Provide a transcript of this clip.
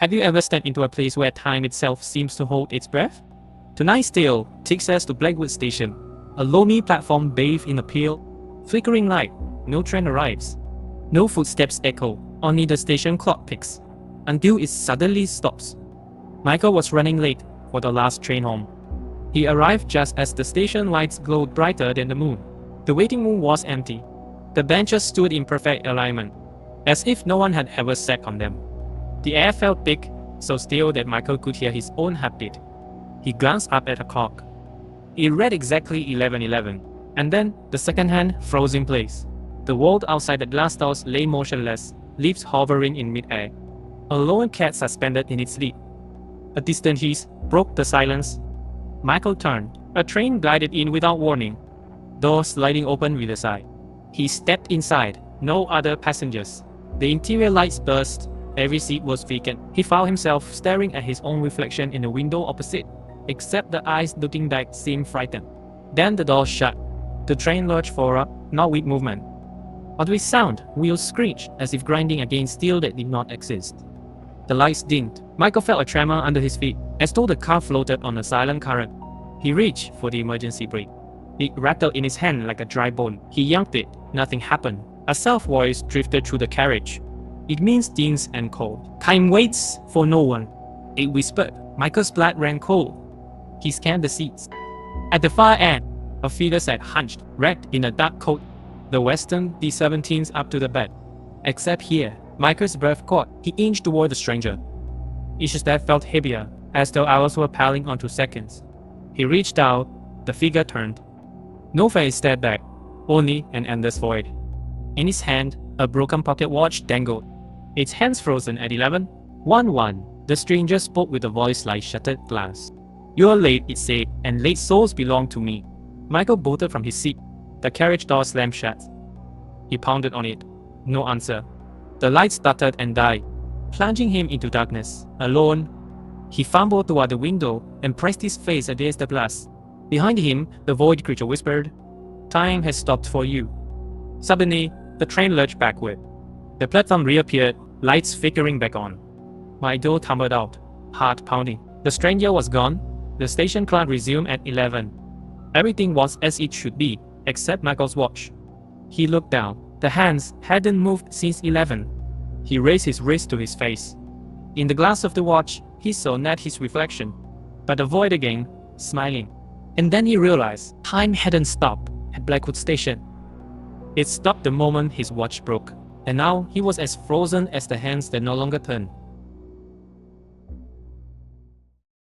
Have you ever stepped into a place where time itself seems to hold its breath? Tonight's tale takes us to Blackwood Station, a lonely platform bathed in a pale, flickering light. No train arrives. No footsteps echo, only the station clock ticks, until it suddenly stops. Michael was running late for the last train home. He arrived just as the station lights glowed brighter than the moon. The waiting room was empty. The benches stood in perfect alignment, as if no one had ever sat on them. The air felt thick, so still that Michael could hear his own heartbeat. He glanced up at a clock. It read exactly 11:11, and then the second hand froze in place. The world outside the glass doors lay motionless, leaves hovering in mid-air. A lone cat suspended in its lead. A distant hiss broke the silence. Michael turned. A train glided in without warning, doors sliding open with a sigh. He stepped inside. No other passengers. The interior lights burst. Every seat was vacant. He found himself staring at his own reflection in the window opposite, except the eyes looking back seemed frightened. Then the door shut. The train lurched forward, not with movement, but with sound. Wheels screeched as if grinding against steel that did not exist. The lights dimmed. Michael felt a tremor under his feet, as though the car floated on a silent current. He reached for the emergency brake. It rattled in his hand like a dry bone. He yanked it. Nothing happened. A soft voice drifted through the carriage. It means things and cold. Time waits for no one, it whispered. Michael's blood ran cold. He scanned the seats. At the far end, a figure sat hunched, wrapped in a dark coat, the Western D-17s up to the bed. Except here, Michael's breath caught. He inched toward the stranger. Each step felt heavier, as though hours were piling onto seconds. He reached out. The figure turned. No face stared back, only an endless void. In his hand, a broken pocket watch dangled, its hands frozen at 11:11. The stranger spoke with a voice like shattered glass. "You're late," it said, "and late souls belong to me." Michael bolted from his seat. The carriage door slammed shut. He pounded on it. No answer. The lights stuttered and died, plunging him into darkness. Alone, he fumbled toward the window and pressed his face against the glass. Behind him, the void creature whispered, "Time has stopped for you." Suddenly, the train lurched backward. The platform reappeared, lights flickering back on. Michael tumbled out, heart pounding. The stranger was gone. The station clock resumed at 11. Everything was as it should be, except Michael's watch. He looked down. The hands hadn't moved since 11. He raised his wrist to his face. In the glass of the watch, he saw not his reflection, but the void again, smiling. And then he realized time hadn't stopped at Blackwood Station. It stopped the moment his watch broke, and now he was as frozen as the hands that no longer turned.